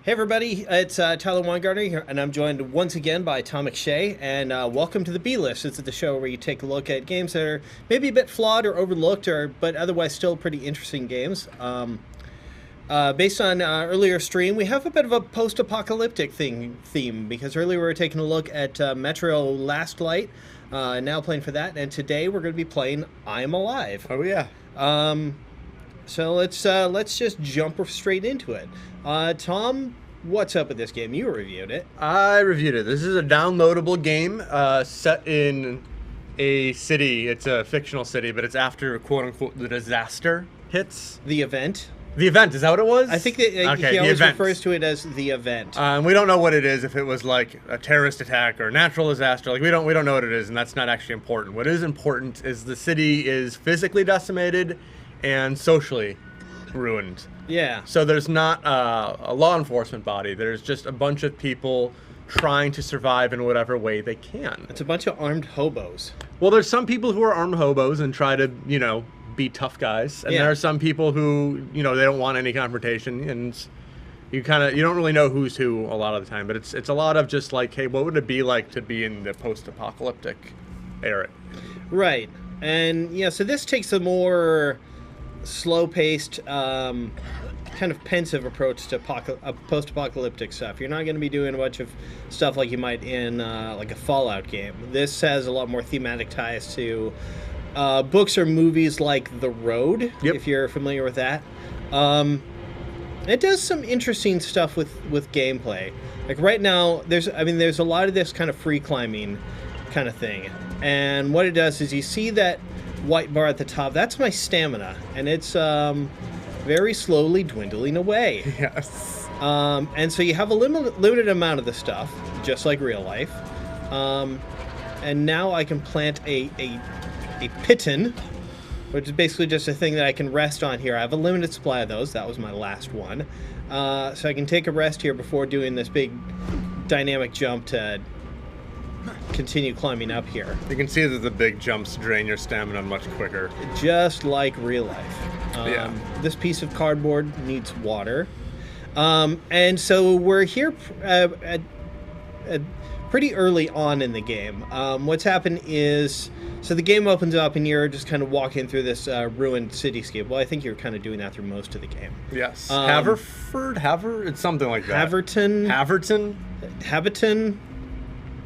Hey everybody, it's Tyler Weingartner here, and I'm joined once again by Tom McShay, and welcome to the B-List. This is the show where you take a look at games that are maybe a bit flawed or overlooked, but otherwise still pretty interesting games. Based on earlier stream, we have a bit of a post-apocalyptic theme, because earlier we were taking a look at Metro Last Light, now playing for that, and today we're going to be playing I'm Alive. Oh yeah. So let's just jump straight into it. Tom, what's up with this game? You reviewed it. I reviewed it. This is a downloadable game set in a city. It's a fictional city, but it's after, quote-unquote, the disaster hits. The event. The event, is that what it was? I think that he always refers to it as the event. We don't know what it is, if it was like a terrorist attack or a natural disaster. Like we don't know what it is, and that's not actually important. What is important is the city is physically decimated and socially ruined. Yeah. So there's not a law enforcement body. There's just a bunch of people trying to survive in whatever way they can. It's a bunch of armed hobos. Well, there's some people who are armed hobos and try to, be tough guys. And there are some people who, they don't want any confrontation. And you don't really know who's who a lot of the time. But it's a lot of just like, hey, what would it be like to be in the post-apocalyptic era? Right. And, so this takes a more slow-paced, kind of pensive approach to post-apocalyptic stuff. You're not going to be doing a bunch of stuff like you might in like a Fallout game. This has a lot more thematic ties to books or movies like The Road, if you're familiar with that. It does some interesting stuff with gameplay. Like right now, there's a lot of this kind of free climbing kind of thing. And what it does is you see that white bar at the top, that's my stamina, and it's very slowly dwindling away. Yes. And so you have a limited amount of the stuff, just like real life. And now I can plant a piton, which is basically just a thing that I can rest on here. I have a limited supply of those. That was my last one. So I can take a rest here before doing this big dynamic jump to continue climbing up here. You can see that the big jumps drain your stamina much quicker. Just like real life. This piece of cardboard needs water. And so we're here at pretty early on in the game. What's happened is, so the game opens up and you're just kind of walking through this ruined cityscape. Well, I think you're kind of doing that through most of the game. Yes. It's something like that. Haverton.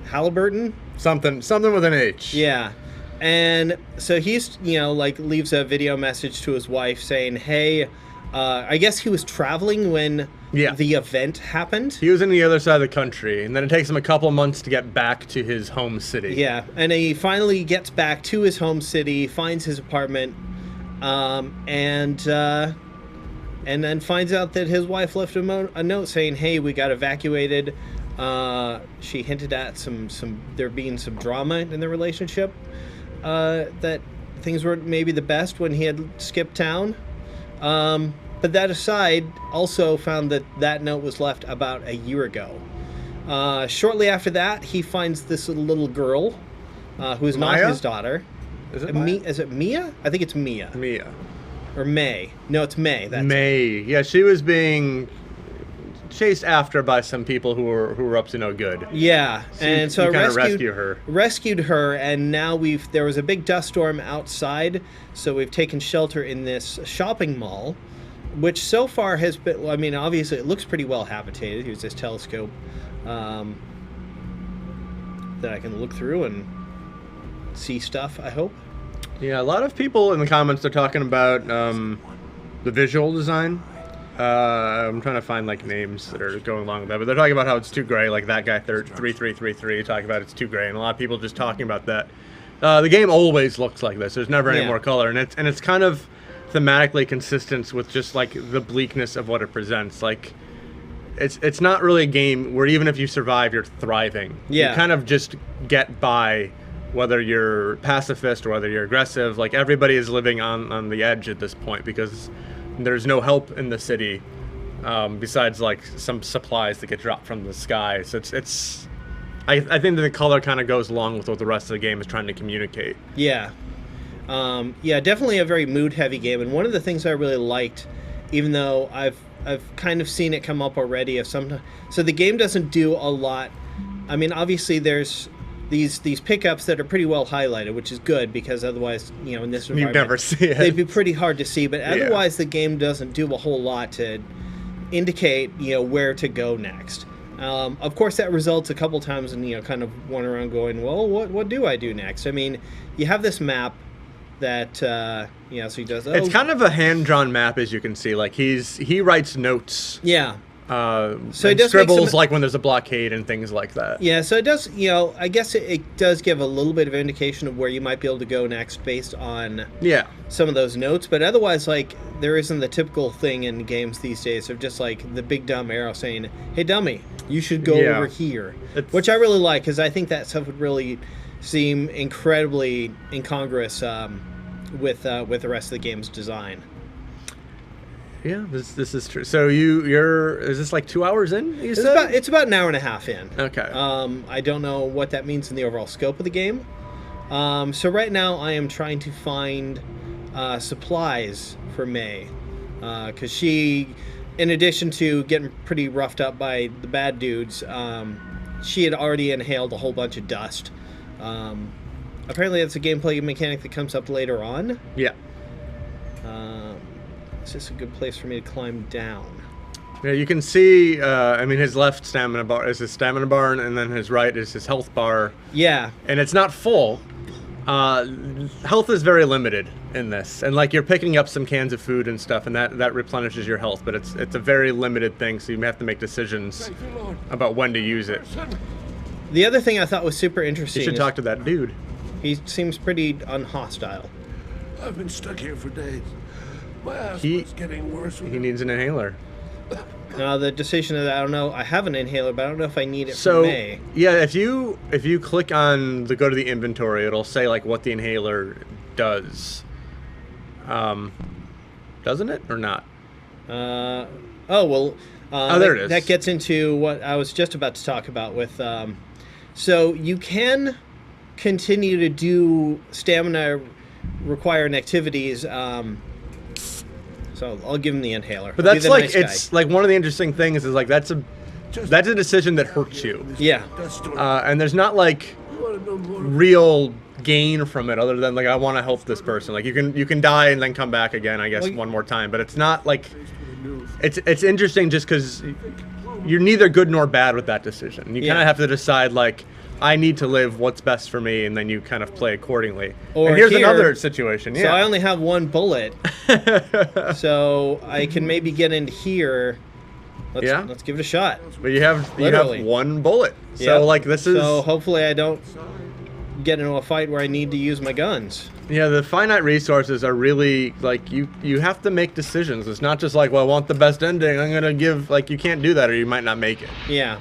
Halliburton? Something with an H. Yeah. And so he's, leaves a video message to his wife saying, hey, I guess he was traveling when the event happened. He was in the other side of the country, and then it takes him a couple of months to get back to his home city. Yeah, and he finally gets back to his home city, finds his apartment, and then finds out that his wife left a note saying, hey, we got evacuated. She hinted at there being some drama in the relationship, that things weren't maybe the best when he had skipped town. But that aside, also found that note was left about a year ago. Shortly after that, he finds this little girl, who is not his daughter. Is it Maya? Is it Mia? I think it's Mia. Mia. Or May. No, it's May. That's May. It. Yeah, she was being chased after by some people who were up to no good. Yeah, and so rescued her, and now there was a big dust storm outside, so we've taken shelter in this shopping mall, which so far has been, obviously it looks pretty well habitated. Here's this telescope that I can look through and see stuff, I hope. Yeah, a lot of people in the comments are talking about the visual design. I'm trying to find names that are going along with that, but they're talking about how it's too gray, like that guy 3333 talking about it's too gray, and a lot of people just talking about that. The game always looks like this. There's never any more color, and it's kind of thematically consistent with just the bleakness of what it presents. It's not really a game where even if you survive, you're thriving. Yeah. You kind of just get by, whether you're pacifist or whether you're aggressive. Everybody is living on the edge at this point because there's no help in the city, besides some supplies that get dropped from the sky. So I think that the color kind of goes along with what the rest of the game is trying to communicate. Yeah. Definitely a very mood-heavy game. And one of the things I really liked, even though I've I've kind of seen it come up already. So the game doesn't do a lot. I mean, obviously there's these pickups that are pretty well highlighted, which is good because otherwise, in this environment, you'd never see it. They'd be pretty hard to see. But otherwise, the game doesn't do a whole lot to indicate where to go next. Of course, that results a couple times in kind of one around going, well, what do I do next? I mean, you have this map that so he does. It's kind of a hand-drawn map, as you can see. Like he writes notes. Yeah. So he does scribbles like when there's a blockade and things like that. Yeah, so it does. I guess it does give a little bit of indication of where you might be able to go next based on some of those notes. But otherwise, like there isn't the typical thing in games these days of just like the big dumb arrow saying, "Hey, dummy, you should go over here," which I really like because I think that stuff would really seem incredibly incongruous with the rest of the game's design. Yeah, this is true. So is this like 2 hours in? It's about an hour and a half in. Okay. I don't know what that means in the overall scope of the game. So right now I am trying to find supplies for May, because she, in addition to getting pretty roughed up by the bad dudes, she had already inhaled a whole bunch of dust. Apparently that's a gameplay mechanic that comes up later on. Yeah. Is this a good place for me to climb down? Yeah, you can see, his left stamina bar is his stamina bar, and then his right is his health bar. Yeah. And it's not full. Health is very limited in this. And, like, you're picking up some cans of food and stuff, and that replenishes your health. But it's a very limited thing, so you have to make decisions about when to use it. The other thing I thought was super interesting You should talk to that dude. He seems pretty unhostile. I've been stuck here for days. My asthma's getting worse. He needs an inhaler. The decision is, I don't know. I have an inhaler, but I don't know if I need it for May. Yeah, if you click on go to the inventory, it'll say like what the inhaler does. Doesn't it or not? There it is. That gets into what I was just about to talk about with. So you can continue to do stamina requiring activities. So I'll give him the inhaler. But that's like it's like one of the interesting things is like that's a decision that hurts you. Yeah. And there's not like real gain from it other than like I want to help this person. Like you can die and then come back again, I guess, one more time. But it's not like it's interesting just because you're neither good nor bad with that decision. You kind of have to decide like I need to live what's best for me, and then you kind of play accordingly. And here's another situation. So I only have one bullet, so I can maybe get into here. Let's give it a shot. But you have one bullet, so like this is. So hopefully I don't get into a fight where I need to use my guns. Yeah, the finite resources are really like you have to make decisions. It's not just like, well, I want the best ending. I'm gonna give like you can't do that, or you might not make it. Yeah.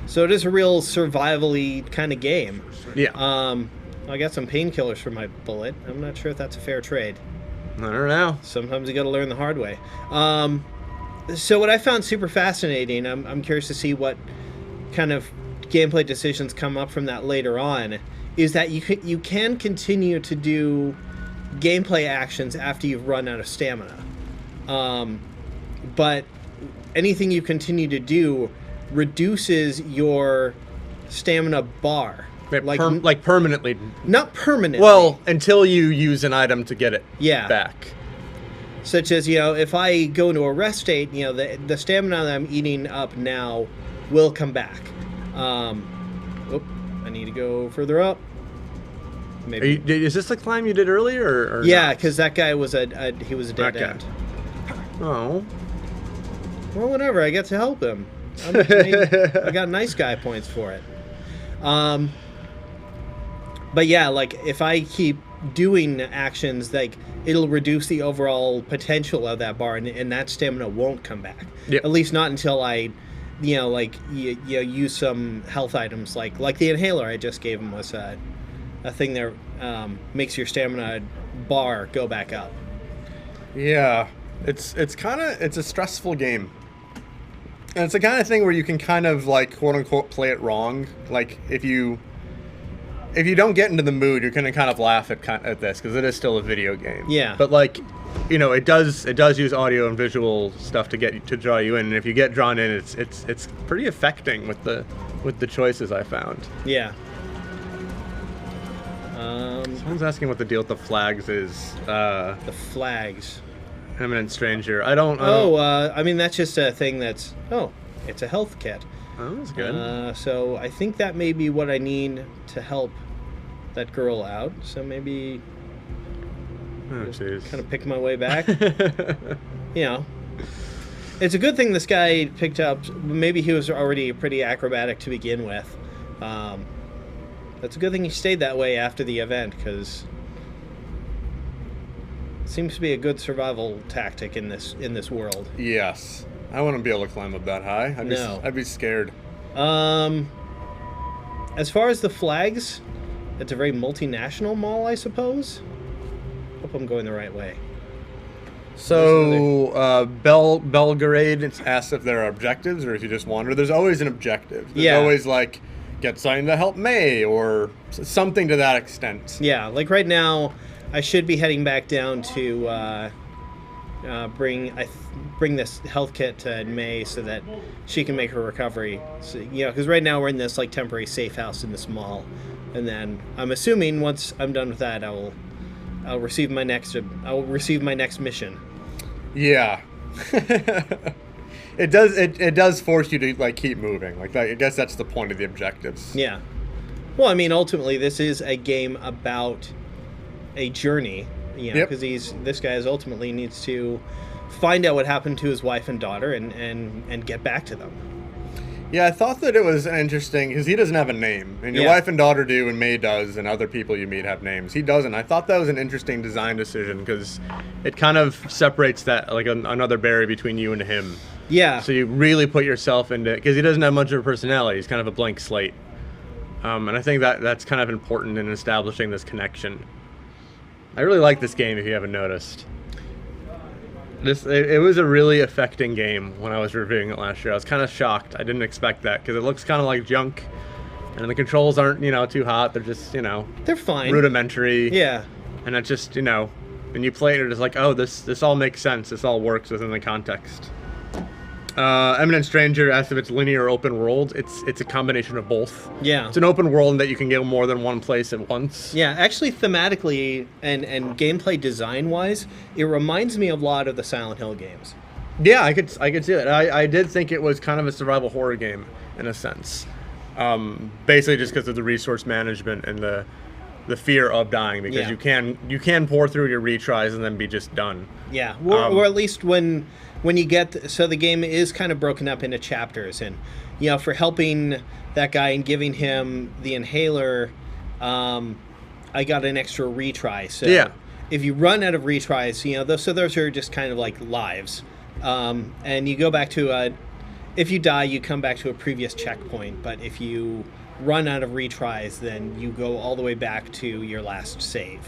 So it is a real survival-y kind of game. Yeah. I got some painkillers for my bullet. I'm not sure if that's a fair trade. I don't know. Sometimes you got to learn the hard way. So what I found super fascinating, I'm curious to see what kind of gameplay decisions come up from that later on, is that you can continue to do gameplay actions after you've run out of stamina. But anything you continue to do reduces your stamina bar. Like permanently. Not permanently. Well, until you use an item to get it back. Such as, if I go into a rest state, the stamina that I'm eating up now will come back. I need to go further up. Maybe. Is this the climb you did earlier? Or yeah, because that guy was a dead end. Oh. Well, whatever. I get to help him. I got nice guy points for it. But yeah, like if I keep doing actions, like it'll reduce the overall potential of that bar, and that stamina won't come back. Yep. At least not until I, use some health items like the inhaler I just gave him was a thing that makes your stamina bar go back up. Yeah, it's a stressful game. And it's the kind of thing where you can kind of like quote unquote play it wrong. Like if you don't get into the mood, you're gonna kind of laugh at this because it is still a video game. Yeah. But like you know, it does use audio and visual stuff to draw you in, and if you get drawn in, it's pretty affecting with the choices I found. Yeah. Someone's asking what the deal with the flags is. The flags. Eminent stranger. I don't. I mean, that's just a thing that's. Oh, it's a health kit. Oh, that's good. So I think that may be what I need to help that girl out. So maybe. Oh, jeez. Kind of pick my way back. You know, it's a good thing this guy picked up. Maybe he was already pretty acrobatic to begin with. That's a good thing he stayed that way after the event, because it seems to be a good survival tactic in this world. Yes, I wouldn't be able to climb up that high. I'd be scared. As far as the flags, it's a very multinational mall, I suppose. Hope I'm going the right way. So, Belgrade, it's asked if there are objectives or if you just wander. There's always an objective. There's always, like, get something to help May or something to that extent. Yeah, like right now, I should be heading back down to bring this health kit to May so that she can make her recovery. So, you know, because right now we're in this, like, temporary safe house in this mall. And then I'm assuming once I'm done with that, I'll receive my next mission. Yeah. It does force you to, like, keep moving. Like, I guess that's the point of the objectives. Yeah. Well, I mean, ultimately this is a game about a journey, you know, because this guy ultimately needs to find out what happened to his wife and daughter and get back to them. Yeah, I thought that it was interesting because he doesn't have a name, and your wife and daughter do, and May does, and other people you meet have names. He doesn't. I thought that was an interesting design decision because it kind of separates that, like, another barrier between you and him. Yeah. So you really put yourself into, because he doesn't have much of a personality. He's kind of a blank slate, and I think that's kind of important in establishing this connection. I really like this game. If you haven't noticed. It was a really affecting game when I was reviewing it last year. I was kind of shocked. I didn't expect that because it looks kind of like junk, and the controls aren't, you know, too hot. They're just, you know, they're fine, rudimentary. Yeah, and it's just, you know, when you play it, it's like, oh, this all makes sense. This all works within the context. Eminent Stranger asked if it's linear or open world. It's a combination of both. Yeah. It's an open world in that you can go more than one place at once. Yeah, actually thematically and gameplay design wise, it reminds me a lot of the Silent Hill games. Yeah, I could see that. I did think it was kind of a survival horror game in a sense. Basically just because of the resource management and the fear of dying, because you can pour through your retries and then be just done. Yeah, or at least when you get so the game is kind of broken up into chapters, and you know, for helping that guy and giving him the inhaler, I got an extra retry. So if you run out of retries, you know, those are just kind of like lives, and you go back to if you die, you come back to a previous checkpoint. But if you run out of retries, then you go all the way back to your last save.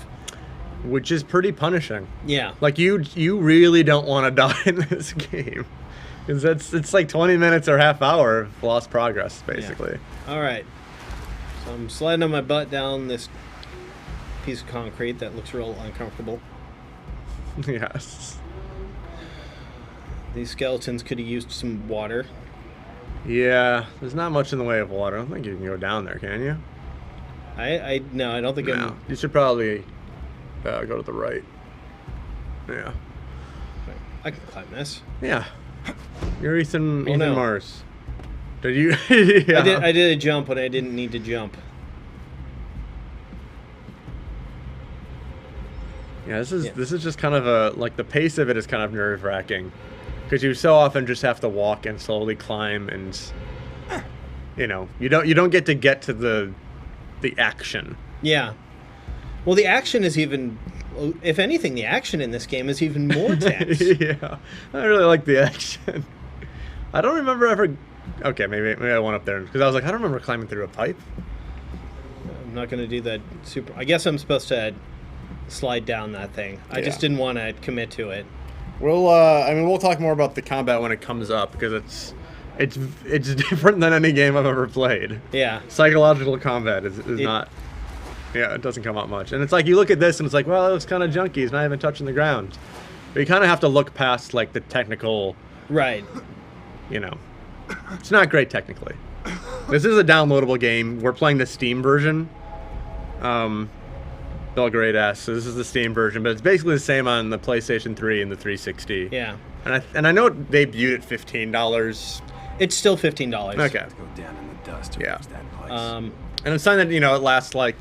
Which is pretty punishing. Yeah. Like, you really don't want to die in this game. Because it's like 20 minutes or half hour of lost progress, basically. Yeah. All right. So I'm sliding on my butt down this piece of concrete that looks real uncomfortable. Yes. These skeletons could have used some water. Yeah, there's not much in the way of water. I don't think you can go down there, can you? No, I don't think no. You should probably go to the right. Yeah. I can climb this. Yeah. You're Ethan Mars. Did you? Yeah. I did a jump when I didn't need to jump. Yeah, this is just kind of the pace of it is kind of nerve-wracking. Because you so often just have to walk and slowly climb, and you know, you don't get to the action. Yeah. Well, the action is even, if anything, the action in this game is even more tense. Yeah, I really like the action. I don't remember ever. Okay, maybe I went up there because I was like, I don't remember climbing through a pipe. I'm not gonna do that super. I guess I'm supposed to slide down that thing. I just didn't want to commit to it. We'll talk more about the combat when it comes up, because it's different than any game I've ever played. Yeah. Psychological combat is not. Yeah, it doesn't come up much. And it's like, you look at this and it's like, well, it looks kind of junky. It's not even touching the ground. But you kind of have to look past like the technical, Right. you know. It's not great technically. This is a downloadable game. We're playing the Steam version. Belgrade S. So this is the Steam version, but it's basically the same on the PlayStation 3 and the 360. Yeah. And I know it debuted at $15. It's still $15. Okay. Go down in the dust to Yeah. reach that place. And it's something that, you know, it lasts like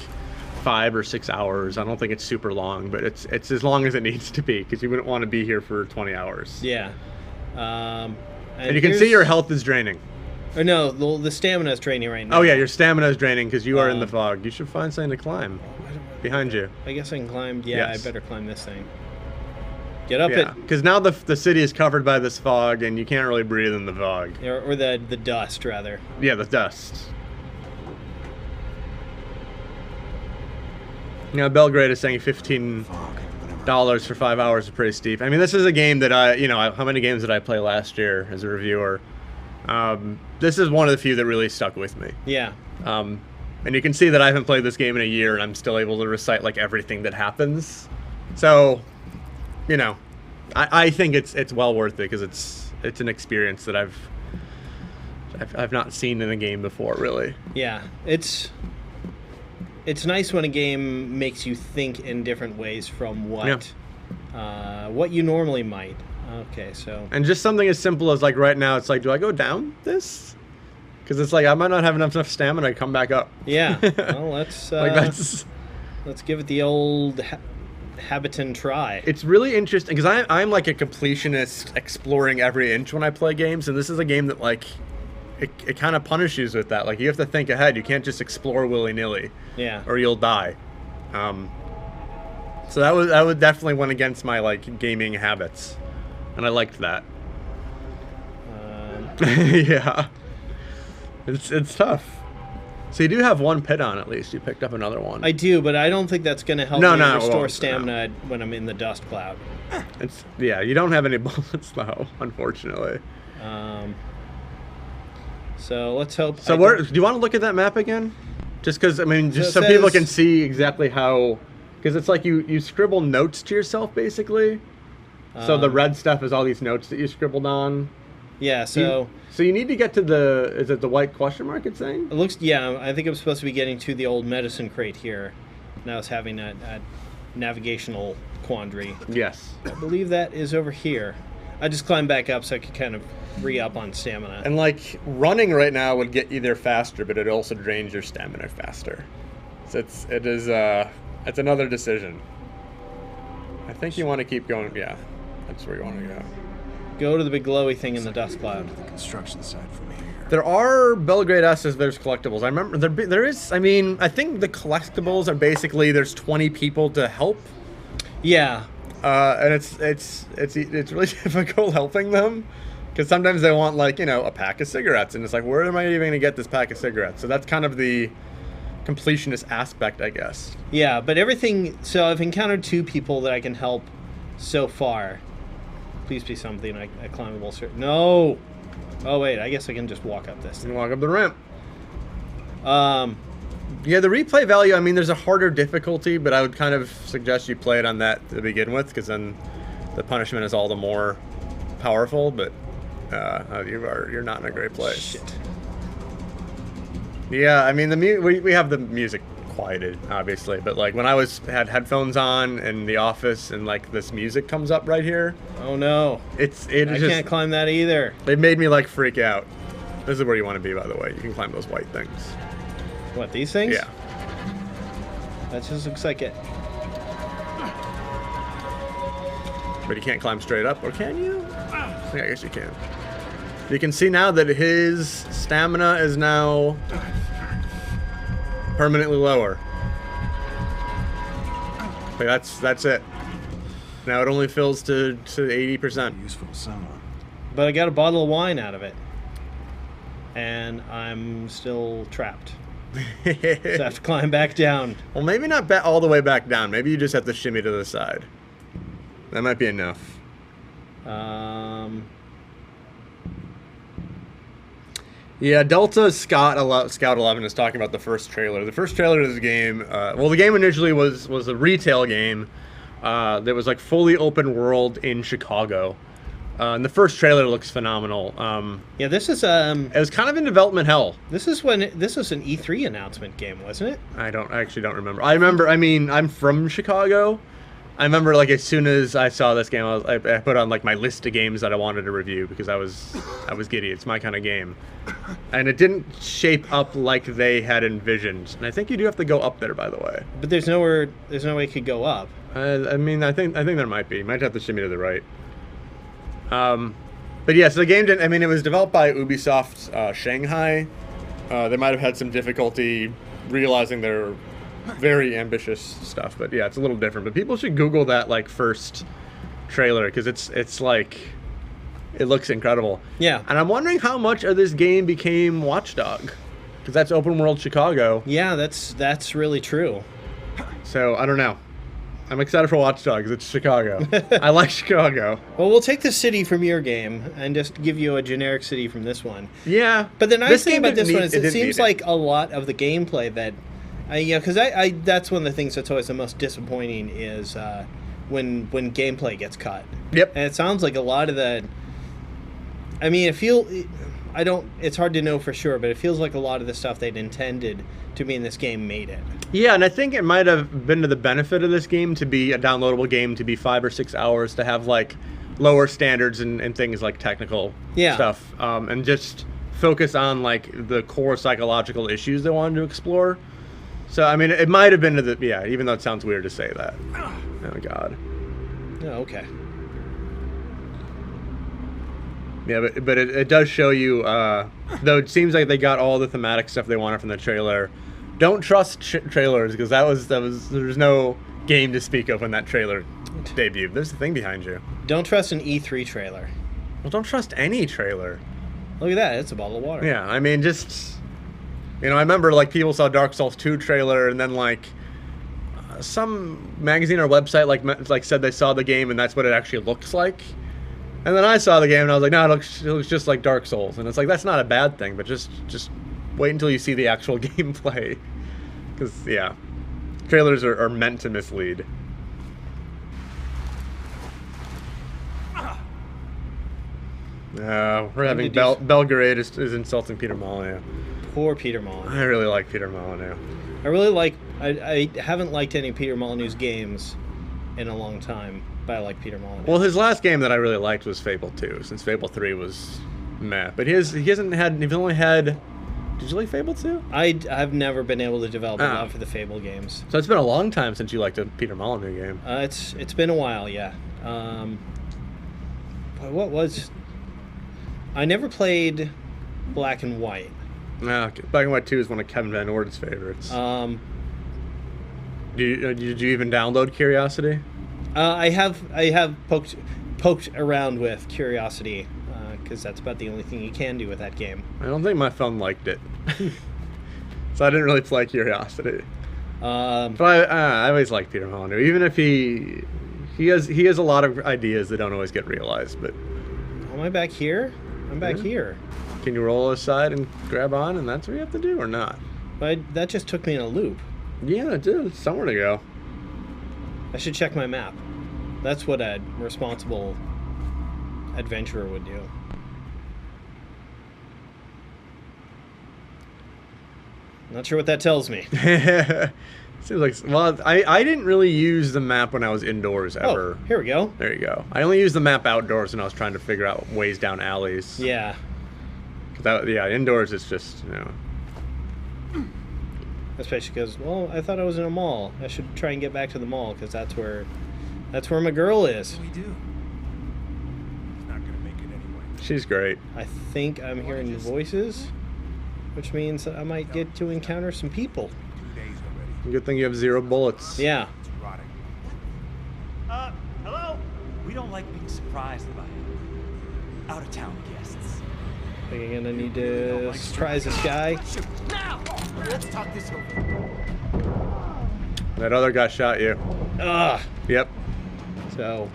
5 or 6 hours. I don't think it's super long, but it's as long as it needs to be because you wouldn't want to be here for 20 hours. Yeah. And you can see your health is draining. Or no, the stamina is draining right now. Oh yeah, your stamina is draining because you are in the fog. You should find something to climb. Behind you. I guess I can climb. Yeah, Yes. I better climb this thing. Get up Yeah, because now the city is covered by this fog and you can't really breathe in the fog. or the dust rather. Yeah, the dust. You know, Belgrade is saying $15 for 5 hours is pretty steep. I mean, this is a game that how many games did I play last year as a reviewer? This is one of the few that really stuck with me. Yeah. And you can see that I haven't played this game in a year and I'm still able to recite like everything that happens. So, you know, I think it's well worth it because it's an experience that I've not seen in a game before, really. Yeah. It's nice when a game makes you think in different ways from what you normally might. Okay, so. And just something as simple as like right now, it's like, do I go down this? Because it's like I might not have enough stamina to come back up. Yeah. Well, let's let's give it the old habitant try. It's really interesting because I'm like a completionist, exploring every inch when I play games, and this is a game that like it kind of punishes with that. Like you have to think ahead. You can't just explore willy nilly. Yeah. Or you'll die. So that would definitely went against my like gaming habits, and I liked that. Yeah. It's tough. So you do have one pit on at least. You picked up another one. I do, but I don't think that's going to help me restore stamina when I'm in the dust cloud. You don't have any bullets though, unfortunately. So let's hope. So do you want to look at that map again? Just because, I mean, just so people can see exactly how, because it's like you scribble notes to yourself basically. So the red stuff is all these notes that you scribbled on. Yeah, so you need to get to is it the white question mark it's saying? it looks, yeah, I think I'm supposed to be getting to the old medicine crate here. And I was having a navigational quandary. Yes. I believe that is over here. I just climbed back up so I could kind of re-up on stamina. And like running right now would get you there faster, but it also drains your stamina faster. So it's another decision. I think you want to keep going. Yeah, that's where you want to go. Go to the big glowy thing in the dust cloud. The construction site from here. There are Belgrade S's. There's collectibles. I remember there is. I mean, I think the collectibles are basically there's 20 people to help. Yeah. And it's really difficult helping them because sometimes they want like a pack of cigarettes and it's like where am I even gonna get this pack of cigarettes? So that's kind of the completionist aspect, I guess. Yeah, but everything. So I've encountered 2 people that I can help so far. Please be something I climbable. No. Oh wait, I guess I can just walk up this. You can walk up the ramp. Yeah, the replay value. I mean, there's a harder difficulty, but I would kind of suggest you play it on that to begin with, because then the punishment is all the more powerful. But you're not in a great place. Shit. Yeah, I mean we have the music quieted, obviously, but like when I had headphones on in the office and like this music comes up right here. Oh no. I can't climb that either. It made me like freak out. This is where you want to be, by the way. You can climb those white things. What, these things? Yeah. That just looks like it. But you can't climb straight up, or can you? Yeah, I guess you can. You can see now that his stamina is now permanently lower. Like that's it. Now it only fills to 80%. Useful to someone. But I got a bottle of wine out of it. And I'm still trapped. So I have to climb back down. Well, maybe not all the way back down. Maybe you just have to shimmy to the side. That might be enough. Yeah, Delta Scout 11 is talking about the first trailer. The first trailer of this game, well, the game initially was a retail game that was like fully open world in Chicago. And the first trailer looks phenomenal. Yeah, this is It was kind of in development hell. this was an E3 announcement game, wasn't it? I actually don't remember. I mean, I'm from Chicago. I remember like as soon as I saw this game, I put on like my list of games that I wanted to review because I was giddy. It's my kind of game, and it didn't shape up like they had envisioned. And I think you do have to go up there, by the way. But there's no way it could go up. I mean, I think there might be. You might have to shimmy to the right. But yeah, so the game didn't. I mean, it was developed by Ubisoft Shanghai. They might have had some difficulty realizing their very ambitious stuff, but yeah, it's a little different. But people should Google that like first trailer because it's like it looks incredible. Yeah. And I'm wondering how much of this game became Watch Dog, because that's open world Chicago. Yeah, that's really true. So I don't know. I'm excited for Watch Dogs. It's Chicago. I like Chicago. Well, we'll take the city from your game and just give you a generic city from this one. Yeah. But the nice This thing game about this didn't one is need- it it didn't seems need it. like a lot of the gameplay that, because I that's one of the things that's always the most disappointing is when gameplay gets cut. Yep. And it sounds like a lot of the. I mean, it's hard to know for sure, but it feels like a lot of the stuff they'd intended to be in this game made it. Yeah, and I think it might have been to the benefit of this game to be a downloadable game, to be 5 or 6 hours, to have like lower standards and things like technical stuff, and just focus on like the core psychological issues they wanted to explore. So I mean, it might have been to the even though it sounds weird to say that. Oh God. Oh, okay. Yeah, but it does show you, though it seems like they got all the thematic stuff they wanted from the trailer. Don't trust trailers, because there's no game to speak of when that trailer debuted. There's a thing behind you. Don't trust an E3 trailer. Well, don't trust any trailer. Look at that. It's a bottle of water. Yeah, I mean, just, I remember like people saw Dark Souls 2 trailer, and then like some magazine or website like said they saw the game and that's what it actually looks like. And then I saw the game and I was like, no, it looks just like Dark Souls. And it's like, that's not a bad thing, but just wait until you see the actual gameplay. Because, yeah, trailers are meant to mislead. We're having Belgrade is insulting Peter Molyneux. Poor Peter Molyneux. I really like Peter Molyneux. I haven't liked any Peter Molyneux's games in a long time, but I like Peter Molyneux. Well, his last game that I really liked was Fable 2, since Fable 3 was meh. But he's only had. Did you like Fable 2? I've never been able to develop a love for the Fable games. So it's been a long time since you liked a Peter Molyneux game. It's been a while, yeah. What was? I never played Black and White. Okay. Black and White 2 is one of Kevin Van Orden's favorites. Did you even download Curiosity? I have poked around with Curiosity because that's about the only thing you can do with that game. I don't think my phone liked it, so I didn't really play Curiosity. But I always like Peter Molyneux, even if he has a lot of ideas that don't always get realized. But am I back here? I'm back here. Can you roll aside and grab on, and that's what you have to do, or not? But that just took me in a loop. Yeah, it did. It's somewhere to go. I should check my map. That's what a responsible adventurer would do. Not sure what that tells me. Seems like, well, I didn't really use the map when I was indoors ever. Oh, here we go. There you go. I only used the map outdoors when I was trying to figure out ways down alleys. Yeah. Indoors it's just, Especially because, well, I thought I was in a mall. I should try and get back to the mall because that's where my girl is. We do. He's not gonna make it anyway. She's great. I think I'm hearing voices, which means that I might get to encounter some people. 2 days already. Good thing you have 0 bullets. Yeah. It's rotting. Hello? We don't like being surprised by out-of-town guests. I think I'm gonna need to surprise this guy. Shoot, now! Let's talk this over. That other guy shot you. Ugh. Yep. So,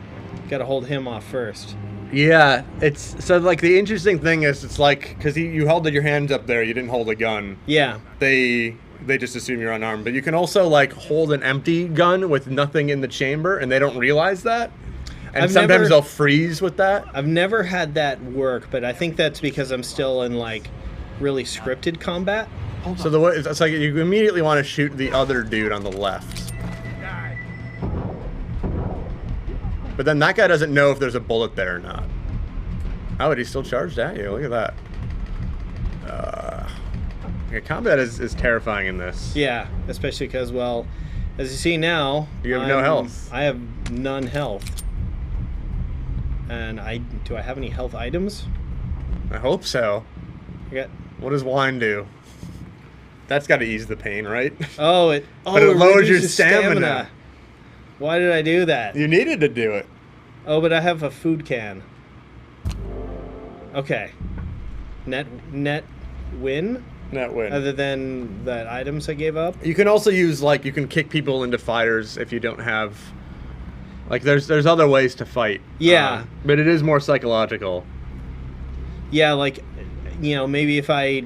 gotta hold him off first. Yeah, it's so like the interesting thing is it's like because you held your hands up there, you didn't hold a gun. Yeah. They they just assume you're unarmed. But you can also like hold an empty gun with nothing in the chamber, and they don't realize that. And sometimes they'll freeze with that. I've never had that work, but I think that's because I'm still in like really scripted combat. So the way it's like you immediately want to shoot the other dude on the left. But then that guy doesn't know if there's a bullet there or not. Oh, but he's still charged at you. Look at that. Yeah, combat is terrifying in this. Yeah, especially because, well, as you see now, You have no health. I have none health. And do I have any health items? I hope so. I got. What does wine do? That's got to ease the pain, right? But it lowers your reduces stamina. Why did I do that? You needed to do it. Oh, but I have a food can. Okay. Net win? Net win. Other than the items I gave up? You can also use, like, you can kick people into fires if you don't have... Like, there's other ways to fight. Yeah. But it is more psychological. Yeah, like, you know, maybe if I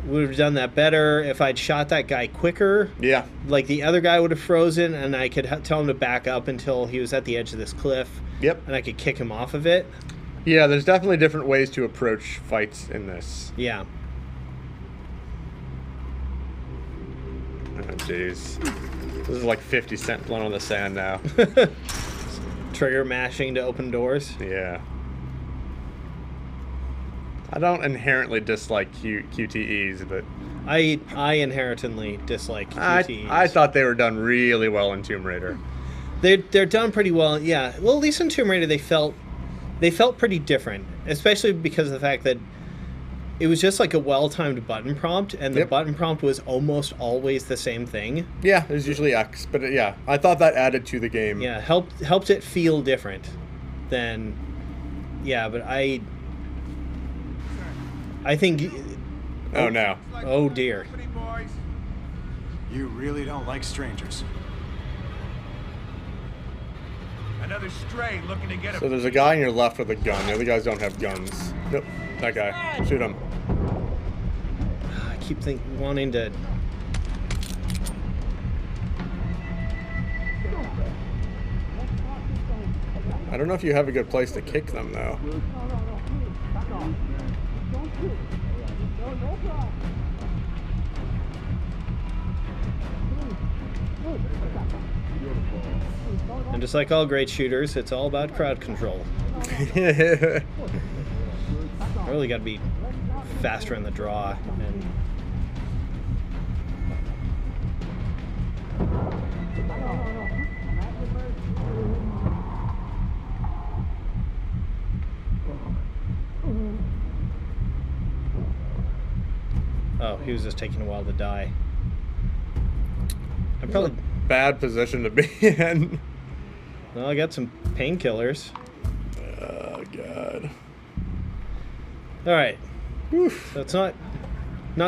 would have done that better, if I'd shot that guy quicker. Yeah. Like, the other guy would have frozen, and I could tell him to back up until he was at the edge of this cliff. Yep. And I could kick him off of it. Yeah, there's definitely different ways to approach fights in this. Yeah. Oh, jeez. This is like 50 Cent blown on the sand now. Trigger mashing to open doors. Yeah. I don't inherently dislike QTEs, but... I inherently dislike QTEs. I thought they were done really well in Tomb Raider. They're done pretty well, yeah. Well, at least in Tomb Raider they felt pretty different, especially because of the fact that it was just like a well-timed button prompt, and the button prompt was almost always the same thing. Yeah, there's usually X, but yeah, I thought that added to the game. Yeah, helped it feel different than... Yeah, but I think... Oh, no. Oh, dear. You really don't like strangers. Another stray looking to get So there's a guy on your left with a gun. The other guys don't have guns. Nope, that guy. Shoot him. I keep wanting to... I don't know if you have a good place to kick them, though. And just like all great shooters, it's all about crowd control. I really got to be faster in the draw. And oh, he was just taking a while to die. I'm probably... Bad position to be in. Well, I got some painkillers. Oh, God. All right. So it's not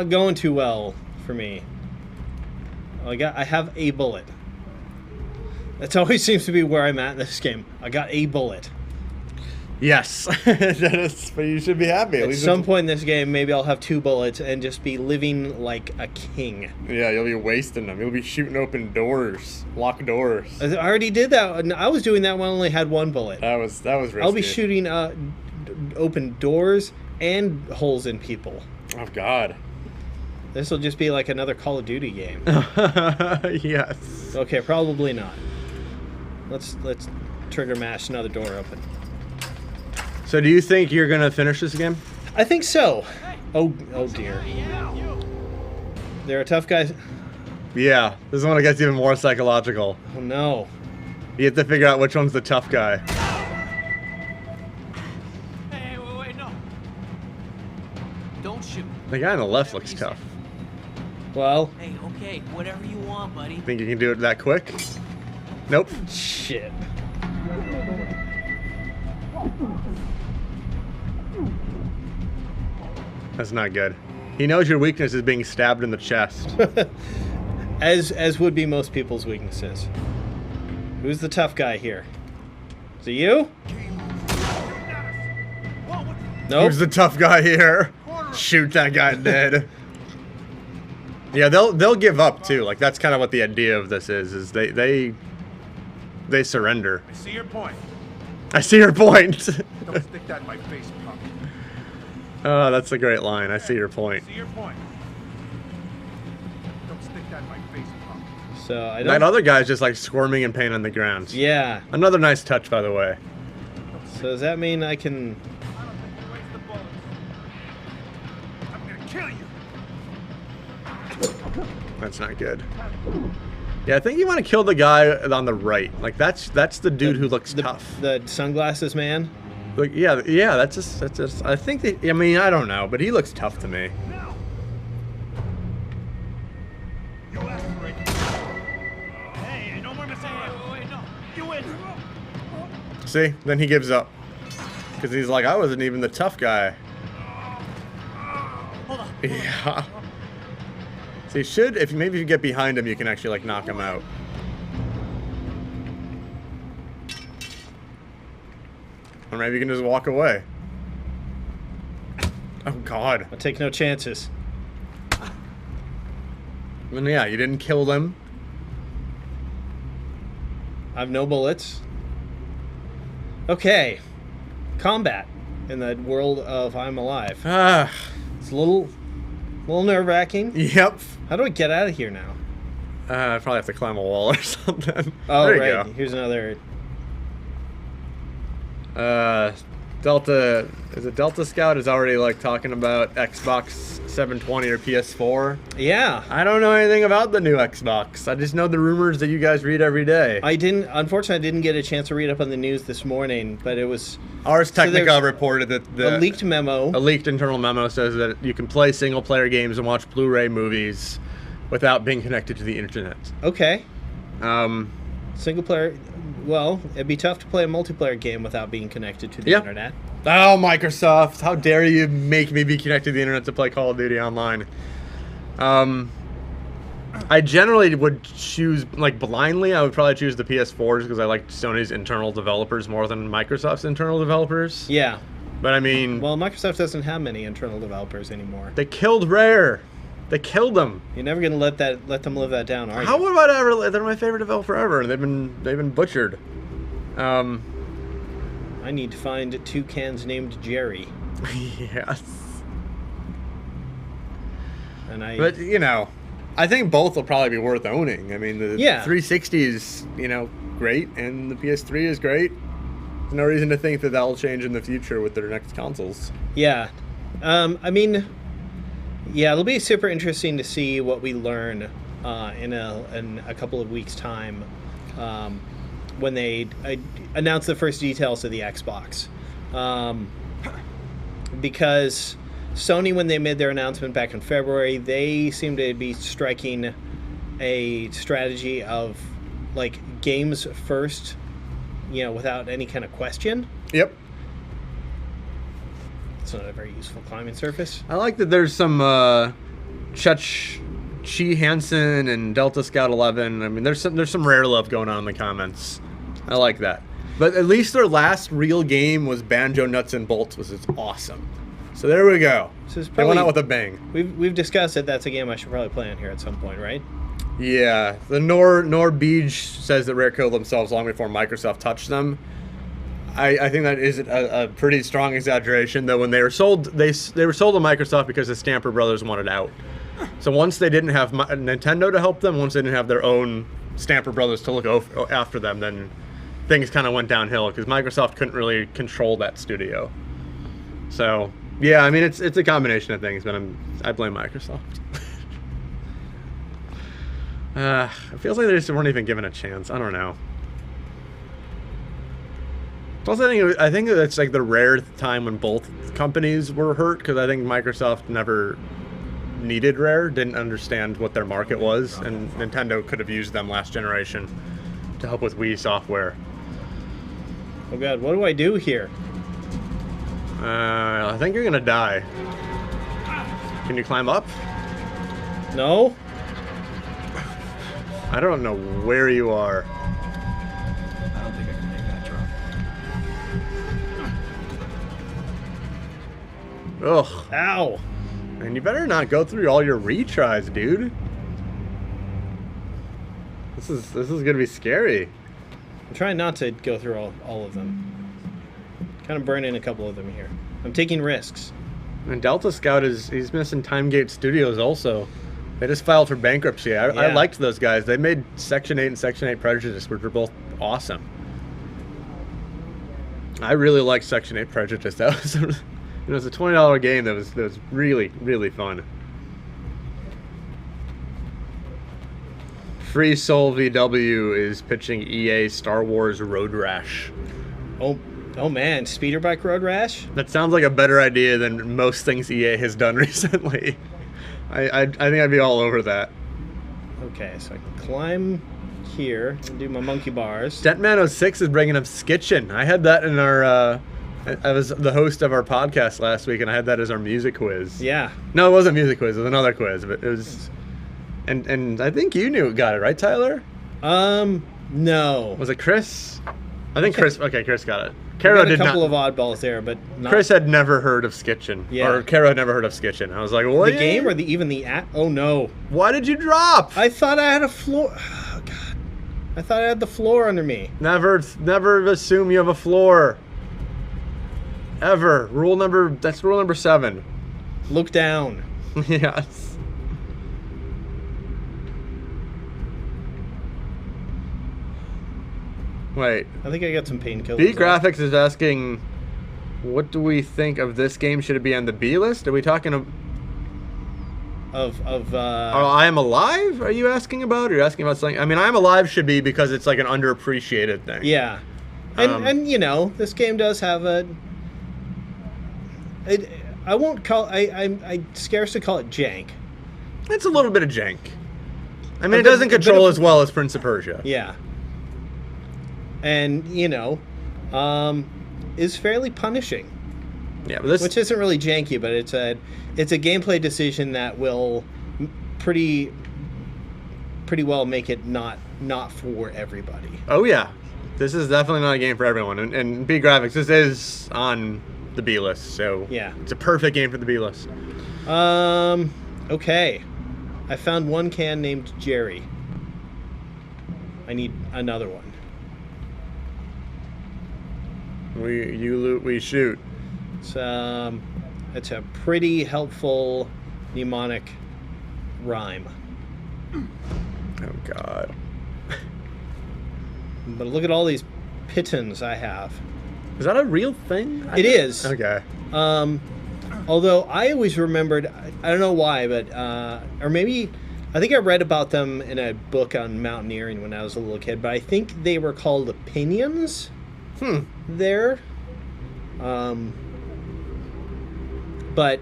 going too well for me. I have a bullet. That always seems to be where I'm at in this game. I got a bullet. Yes. But you should be happy. At some point in this game, maybe I'll have 2 bullets and just be living like a king. Yeah, you'll be wasting them. You'll be shooting open doors. Locked doors. I already did that. I was doing that when I only had 1 bullet. That was risky. I'll be shooting open doors and holes in people. Oh, God. This will just be like another Call of Duty game. Yes. Okay, probably not. Let's trigger mash another door open. So do you think you're going to finish this game? I think so. Oh dear. There are tough guys. Yeah. This one gets even more psychological. Oh no. You have to figure out which one's the tough guy. Hey, wait, no. Don't shoot. The guy on the left looks tough. Well, Hey, okay, whatever you want, buddy. Think you can do it that quick? Nope. shit. That's not good. He knows your weakness is being stabbed in the chest. As would be most people's weaknesses. Who's the tough guy here? Is it you? Nope. Who's the tough guy here? Shoot that guy dead. Yeah, they'll give up too. Like that's kind of what the idea of this is they surrender. I see your point. I see your point. Don't stick that in my face, punk. Oh, that's a great line. I see your point. I see your point. Don't stick that in my face, punk. So I don't. That other guy's just like squirming in pain on the ground. Yeah. Another nice touch, by the way. So does that mean I can? I don't think you waste the bullets. I'm gonna kill you. That's not good. Yeah, I think you want to kill the guy on the right. Like that's the dude who looks tough. The sunglasses man. Like yeah. That's just. I think that. I mean, I don't know, but he looks tough to me. Now. You asked for it. Hey, no more missing. Wait, no. You win. See, then he gives up because he's like, I wasn't even the tough guy. Hold on. Yeah. So you should, maybe if you get behind him, you can actually like knock him out. Or maybe you can just walk away. Oh God. I'll take no chances. And yeah, you didn't kill them. I've no bullets. Okay. Combat in the world of I'm Alive. Ah. It's a little nerve-wracking. Yep. How do I get out of here now? I probably have to climb a wall or something. Oh, there you right. go. Here's another. Delta, is it Delta Scout is already like talking about Xbox 720 or PS4. Yeah. I don't know anything about the new Xbox. I just know the rumors that you guys read every day. Unfortunately, I didn't get a chance to read up on the news this morning, but it was. Ars Technica there's reported that a leaked memo. A leaked internal memo says that you can play single-player games and watch Blu-ray movies without being connected to the internet. Okay. Um, Single player. Well, it'd be tough to play a multiplayer game without being connected to the Yeah. internet. Oh, Microsoft! How dare you make me be connected to the internet to play Call of Duty online? I generally would choose, like blindly, I would probably choose the PS4s because I like Sony's internal developers more than Microsoft's internal developers. Yeah. But I mean, Well, Microsoft doesn't have many internal developers anymore. they killed Rare. They killed them. You're never gonna let them live that down, are you? How would I ever? They're my favorite developer ever, and they've been butchered. I need to find two cans named Jerry, Yes. and I. But you know, I think both will probably be worth owning. I mean, the Yeah. 360 is great, and the PS3 is great. There's no reason to think that will change in the future with their next consoles. Yeah. I mean, yeah, it'll be super interesting to see what we learn in a couple of weeks' time when they announce the first details of the Xbox. Because Sony, when they made their announcement back in February, they seemed to be striking a strategy of like games first, without any kind of question. Yep. It's not a very useful climbing surface. I like that there's some Chi Hansen and Delta Scout 11. I mean, there's some rare love going on in the comments. I like that. But at least their last real game was Banjo Nuts and Bolts, which is awesome. So there we go. This is They went probably, out with a bang. we've discussed it. That's a game I should probably play on here at some point, right? Yeah, the Nor Beej says that Rare killed themselves long before Microsoft touched them. I think that is a pretty strong exaggeration, though. When they were sold, they were sold to Microsoft because the Stamper brothers wanted out. So once they didn't have Nintendo to help them, once they didn't have their own Stamper brothers to look after them, then things kind of went downhill because Microsoft couldn't really control that studio. So yeah, I mean it's a combination of things, but I blame Microsoft. It feels like they just weren't even given a chance. I don't know. Plus, I think it's like the rare time when both companies were hurt because I think Microsoft never needed Rare, didn't understand what their market was, and Nintendo could have used them last generation to help with Wii software. Oh god, what do I do here? I think you're gonna die. Can you climb up? No? I don't know where you are. I don't think I can make that drop. Ugh. Ow! And you better not go through all your retries, dude. This is gonna be scary. I'm trying not to go through all of them. Kind of burn in a couple of them here. I'm taking risks. And Delta Scout he's missing Timegate Studios also. They just filed for bankruptcy. I liked those guys. They made Section 8 and Section 8 Prejudice, which were both awesome. I really liked Section 8 Prejudice. That was it was a $20 game that was really, really fun. Free Soul VW is pitching EA Star Wars Road Rash. Oh man, speeder bike road rash? That sounds like a better idea than most things EA has done recently. I think I'd be all over that. Okay, so I can climb here and do my monkey bars. Detman06 is bringing up Skitchin. I had that in our... I was the host of our podcast last week, and I had that as our music quiz. Yeah. No, it wasn't music quiz. It was another quiz, but it was... And I think you got it, right, Tyler? No. Was it Chris? I think Chris... Okay, Chris got it. Kara did not. A couple of oddballs there, but not... Chris had never heard of Skitchin. Yeah. Or Kara had never heard of Skitchin. I was like, what? The game or even the app? Oh, no. Why did you drop? I thought I had a floor... Oh, God. I thought I had the floor under me. Never assume you have a floor. Ever. That's rule number 7. Look down. Yes. Wait. I think I got some painkillers. B Graphics is asking, what do we think of this game? Should it be on the B list? Are we talking I Am Alive? Are you asking about? Or are you asking about something? I mean, I Am Alive should be because it's like an underappreciated thing. Yeah. And you know, this game does have I won't call I scarcely call it jank. It's a little bit of jank. I mean, it doesn't control as well as Prince of Persia. Yeah. And, you know, is fairly punishing. Yeah, but which isn't really janky, but it's a gameplay decision that will pretty well make it not for everybody. Oh yeah, this is definitely not a game for everyone. And B Graphics, this is on the B list, so yeah, it's a perfect game for the B list. Okay, I found one can named Jerry. I need another one. You loot, we shoot. It's a pretty helpful mnemonic rhyme. Oh God. But look at all these pittons I have. Is that a real thing? It is. Okay. Although I always remembered, I don't know why, but or maybe I think I read about them in a book on mountaineering when I was a little kid. But I think they were called opinions. There. But,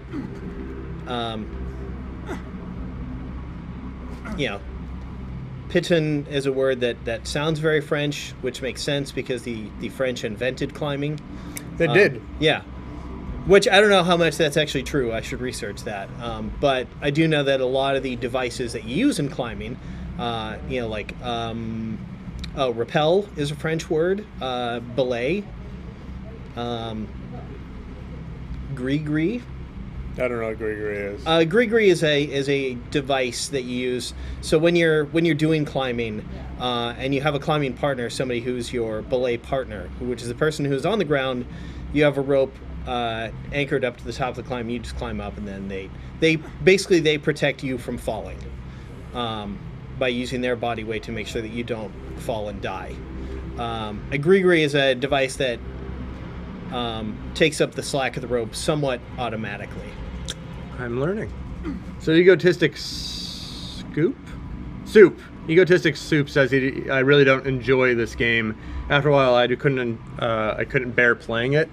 you know, piton is a word that sounds very French, which makes sense because the French invented climbing. They did. Yeah. Which I don't know how much that's actually true. I should research that. But I do know that a lot of the devices that you use in climbing, you know, like, rappel is a French word. Belay. Gree-gree. I don't know what Gree-gree is. Gree-gree is a device that you use. So when you're doing climbing, and you have a climbing partner, somebody who's your belay partner, which is the person who's on the ground, you have a rope anchored up to the top of the climb. You just climb up, and then they basically protect you from falling by using their body weight to make sure that you don't fall and die. A gree-gree is a device that takes up the slack of the rope somewhat automatically. I'm learning. So Egotistic Soup? Egotistic Soup says I really don't enjoy this game. After a while, I couldn't bear playing it,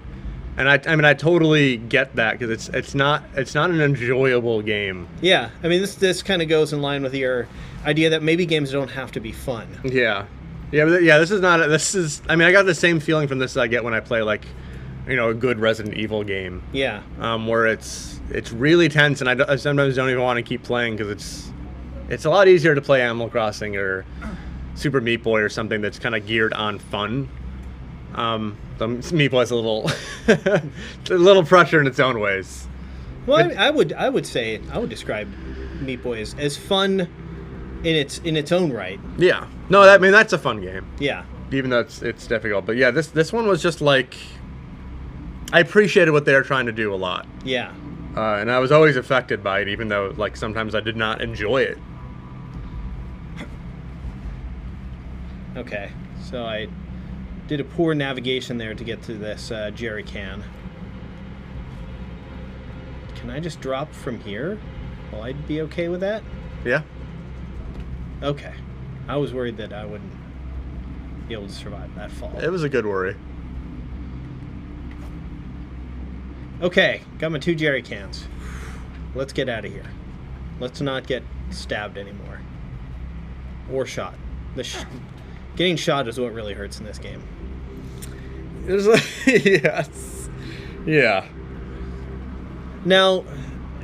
and I totally get that because it's not an enjoyable game. Yeah, I mean this kind of goes in line with your idea that maybe games don't have to be fun. Yeah, This is not. I mean, I got the same feeling from this as I get when I play like, you know, a good Resident Evil game. Yeah. Where it's really tense, and I sometimes don't even want to keep playing because it's a lot easier to play Animal Crossing or Super Meat Boy or something that's kind of geared on fun. The Meat Boy's a little pressure in its own ways. Well, I would say I would describe Meat Boy as fun in its own right. Yeah. No, I mean that's a fun game. Yeah. Even though it's difficult, but yeah, this one was just like I appreciated what they were trying to do a lot. Yeah. And I was always affected by it, even though like sometimes I did not enjoy it. Okay, so I did a poor navigation there to get to this jerry can. Can I just drop from here? Will I be okay with that? Yeah. Okay. I was worried that I wouldn't be able to survive that fall. It was a good worry. Okay, got my 2 jerry cans. Let's get out of here. Let's not get stabbed anymore. Or shot. Getting shot is what really hurts in this game. It was yes. Yeah. Now,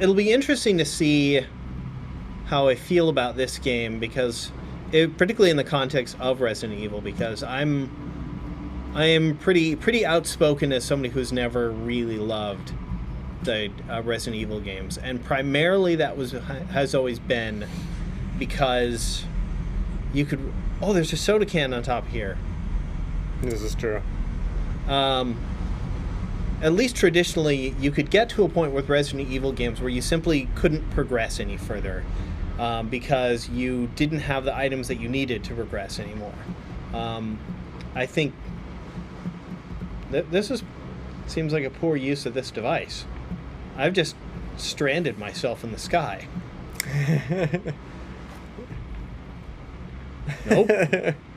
it'll be interesting to see how I feel about this game because, particularly in the context of Resident Evil, because I am pretty outspoken as somebody who's never really loved the Resident Evil games, and primarily that has always been because you could. Oh, there's a soda can on top here. This is true. At least traditionally, you could get to a point with Resident Evil games where you simply couldn't progress any further because you didn't have the items that you needed to progress anymore. I think this seems like a poor use of this device. I've just stranded myself in the sky. Nope.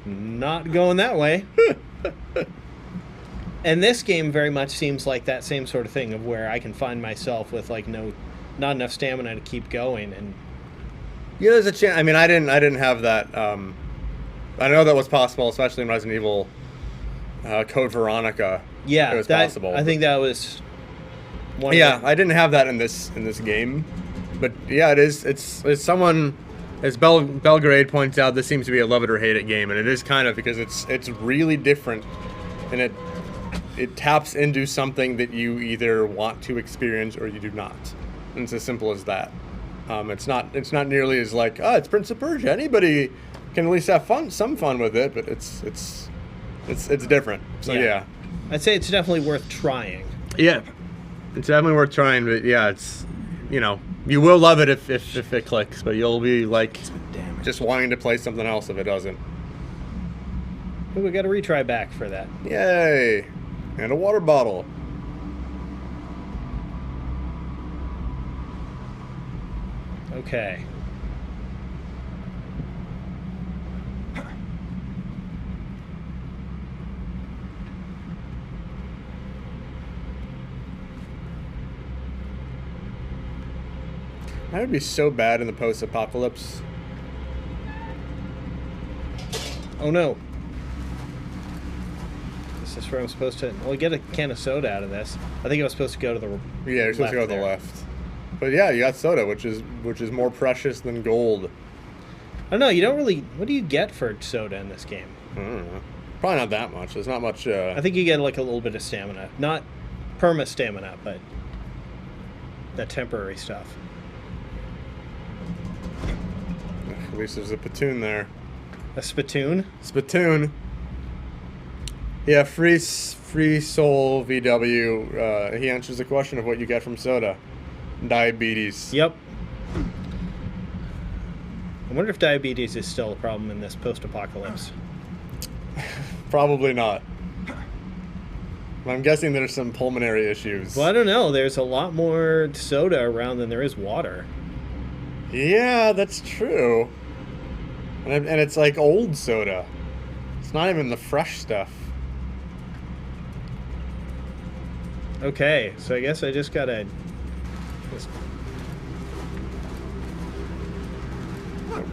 Not going that way. And this game very much seems like that same sort of thing of where I can find myself with like not enough stamina to keep going. And yeah, there's a chance. I mean, I didn't have that. I know that was possible, especially in Resident Evil Code Veronica. Yeah, it was possible. I think that was one. Yeah, I didn't have that in this game, but yeah, it is. It's someone. As Belgrade points out, this seems to be a love it or hate it game, and it is kind of because it's really different, and it taps into something that you either want to experience or you do not. And it's as simple as that. It's not nearly as like it's Prince of Persia. Anybody can at least have some fun with it, but it's different. So yeah, I'd say it's definitely worth trying. Yeah, it's definitely worth trying, but yeah, it's you will love it if it clicks, but you'll be like just wanting to play something else if it doesn't. Ooh, we got a retry back for that. Yay! And a water bottle. Okay. That would be so bad in the post-apocalypse. Oh no. Is this where I'm supposed to... Well, get a can of soda out of this. I think I was supposed to go to the Yeah, you're supposed to go to the left. But yeah, you got soda, which is more precious than gold. I don't know, you don't really... What do you get for soda in this game? I don't know. Probably not that much. There's not much... I think you get like a little bit of stamina. Not perma-stamina, but that temporary stuff. At least there's a platoon there. A spittoon? Spittoon. Yeah, Free Soul VW. He answers the question of what you get from soda. Diabetes. Yep. I wonder if diabetes is still a problem in this post-apocalypse. Probably not. I'm guessing there's some pulmonary issues. Well, I don't know. There's a lot more soda around than there is water. Yeah, that's true. And it's like old soda. It's not even the fresh stuff. Okay, so I guess I just gotta...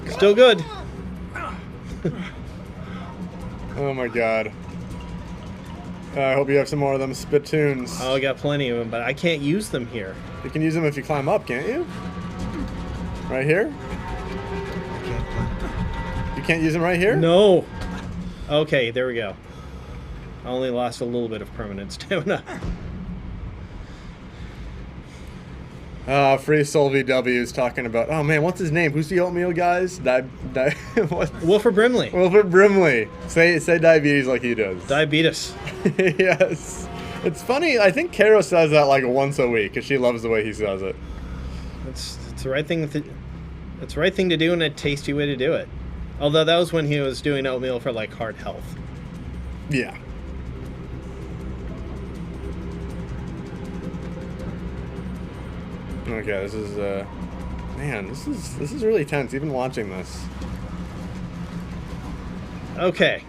Still good. Oh my god. I hope you have some more of them spittoons. Oh, I got plenty of them, but I can't use them here. You can use them if you climb up, can't you? Right here? You can't use them right here? No. Okay, there we go. I only lost a little bit of permanent stamina. Free Soul VW is talking about, oh man, what's his name? Who's the oatmeal guys? Wilford Brimley. Wilford Brimley. Say diabetes like he does. Diabetes. Yes. It's funny, I think Kara says that like once a week, because she loves the way he says it. It's the right thing. It's the right thing to do, and a tasty way to do it. Although that was when he was doing oatmeal for like heart health. Yeah. Okay, this is man, this is really tense even watching this. Okay,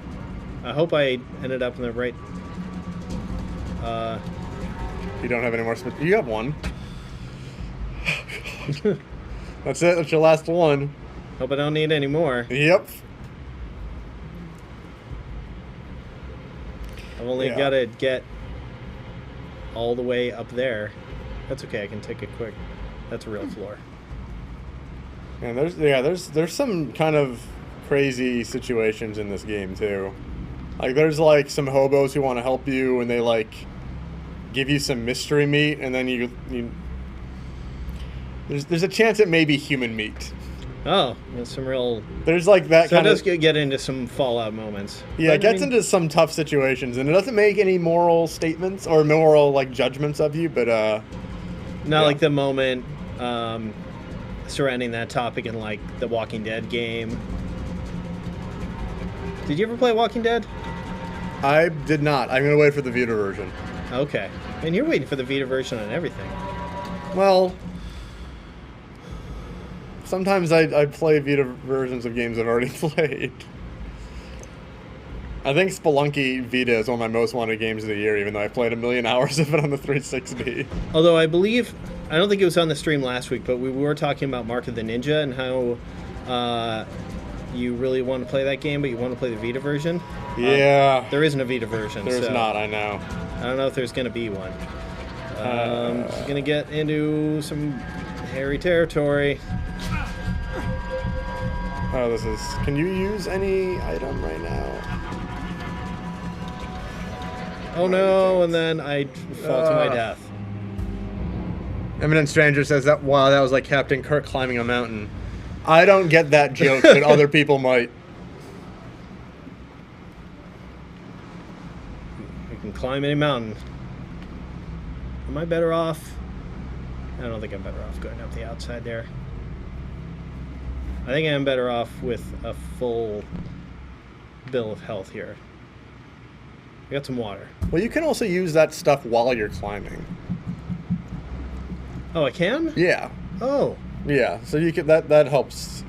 I hope I ended up in the right. You don't have any more. You have one. That's it. That's your last one. Hope I don't need any more. Yep. I've only got to get all the way up there. That's okay. I can take a quick. That's a real floor. And there's some kind of crazy situations in this game too. Like there's like some hobos who want to help you, and they like give you some mystery meat, and then you there's a chance it may be human meat. Oh, there's some real. There's like that so kind it does of get into some Fallout moments. Yeah, it gets into some tough situations, and it doesn't make any moral statements or moral like judgments of you, but not like the moment surrounding that topic in like the Walking Dead game. Did you ever play Walking Dead? I did not. I'm gonna wait for the Vita version. Okay, and you're waiting for the Vita version on everything. Well, sometimes I play Vita versions of games I've already played. I think Spelunky Vita is one of my most wanted games of the year, even though I played 1 million hours of it on the 360. Although I believe, I don't think it was on the stream last week, but we were talking about Mark of the Ninja and how you really want to play that game, but you want to play the Vita version. Yeah. There isn't a Vita version. There's not, I know. I don't know if there's going to be one. Going to get into some hairy territory. Oh, this is... Can you use any item right now? Oh no, and then I fall to my death. Eminent Stranger says that, wow, that was like Captain Kirk climbing a mountain. I don't get that joke, but other people might. You can climb any mountain. Am I better off? I don't think I'm better off going up the outside there. I think I'm better off with a full bill of health here. I got some water. Well, you can also use that stuff while you're climbing. Oh, I can? Yeah. Oh. Yeah, so you can, that helps.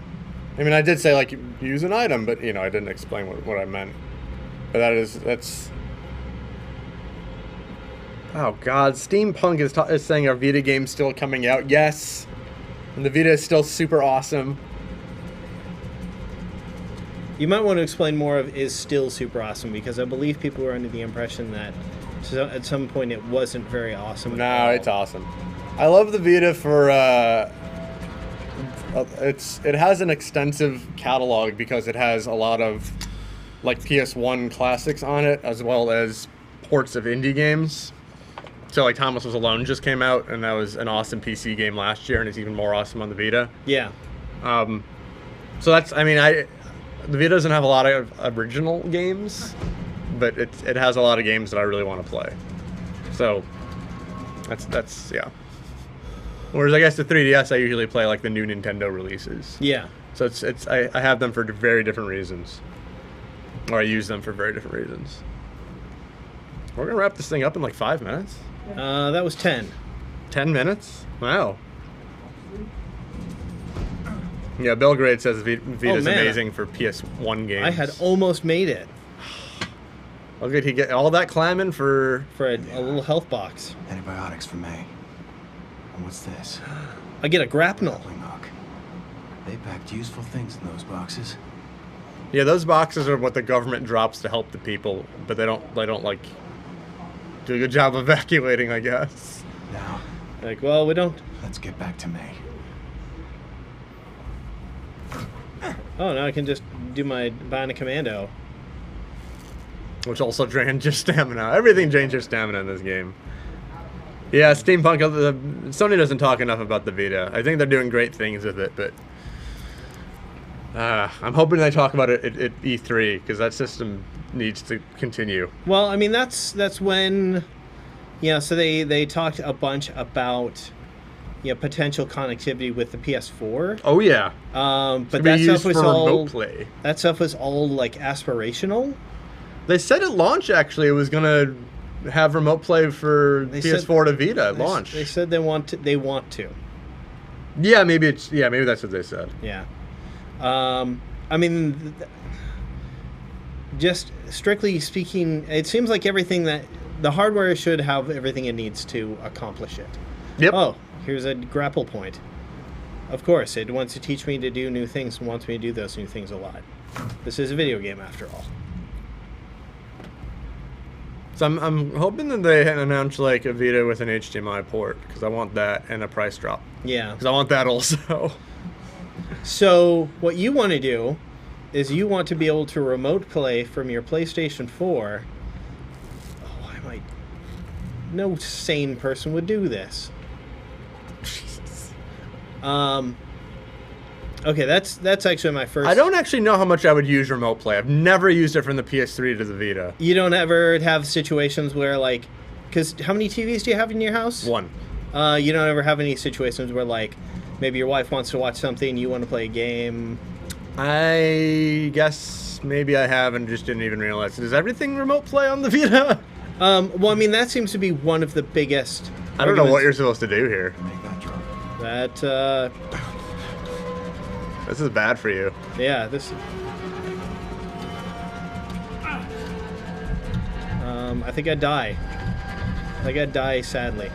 I mean, I did say, like, use an item, but, you know, I didn't explain what I meant. But that's... Oh, God. Steampunk is saying our Vita game's still coming out. Yes. And the Vita is still super awesome. You might want to explain more of is still super awesome, because I believe people were under the impression that at some point it wasn't very awesome. No, it's awesome. I love the Vita for it has an extensive catalog because it has a lot of like PS1 classics on it, as well as ports of indie games. So like Thomas Was Alone just came out, and that was an awesome PC game last year, and it's even more awesome on the Vita. Yeah. So that's, I mean, the Vita doesn't have a lot of original games, but it has a lot of games that I really want to play. So that's yeah. Whereas I guess the 3DS, I usually play like the new Nintendo releases. Yeah. So I have them for very different reasons, or I use them for very different reasons. We're gonna wrap this thing up in like 5 minutes. That was 10. 10 minutes? Wow. Yeah, Belgrade says Vita's amazing for PS1 games. I had almost made it. Well, good. He get all that climbing for a little health box. Antibiotics for May. And what's this? I get a grapnel. Grappling hook. They packed useful things in those boxes. Yeah, those boxes are what the government drops to help the people, but they don't like do a good job evacuating, I guess. Now, Like, well, we don't. let's get back to May. Oh, now I can just do my Bionic Commando. Which also drains your stamina. Everything drains your stamina in this game. Yeah, Steampunk. Sony doesn't talk enough about the Vita. I think they're doing great things with it, but I'm hoping they talk about it at E3 because that system needs to continue. Well, I mean that's when, yeah. So they talked a bunch about, potential connectivity with the PS4. Oh yeah. But that stuff was all remote play. That stuff was all like aspirational. They said at launch actually it was gonna have remote play for PS4 to Vita at launch. They said they want to. Yeah, maybe that's what they said. Yeah. I mean, just strictly speaking, it seems like everything that the hardware should have everything it needs to accomplish it. Yep. Oh, here's a grapple point. Of course, it wants to teach me to do new things and wants me to do those new things a lot. This is a video game after all. So I'm hoping that they announce like a Vita with an HDMI port because I want that and a price drop. Yeah. Because I want that also. So what you want to do is you want to be able to remote play from your PlayStation 4. Oh, I might. No sane person would do this. Jesus. Okay, that's actually my first. I don't actually know how much I would use remote play. I've never used it from the PS3 to the Vita. You don't ever have situations where like, because how many TVs do you have in your house? One. You don't ever have any situations where like, maybe your wife wants to watch something, you want to play a game. I guess maybe I have and just didn't even realize. Does everything remote play on the Vita? Well, I mean that seems to be one of the biggest. I don't know what you're supposed to do here. Make that drop. That. This is bad for you. Yeah, this. I think I'd die. I think I'd die sadly.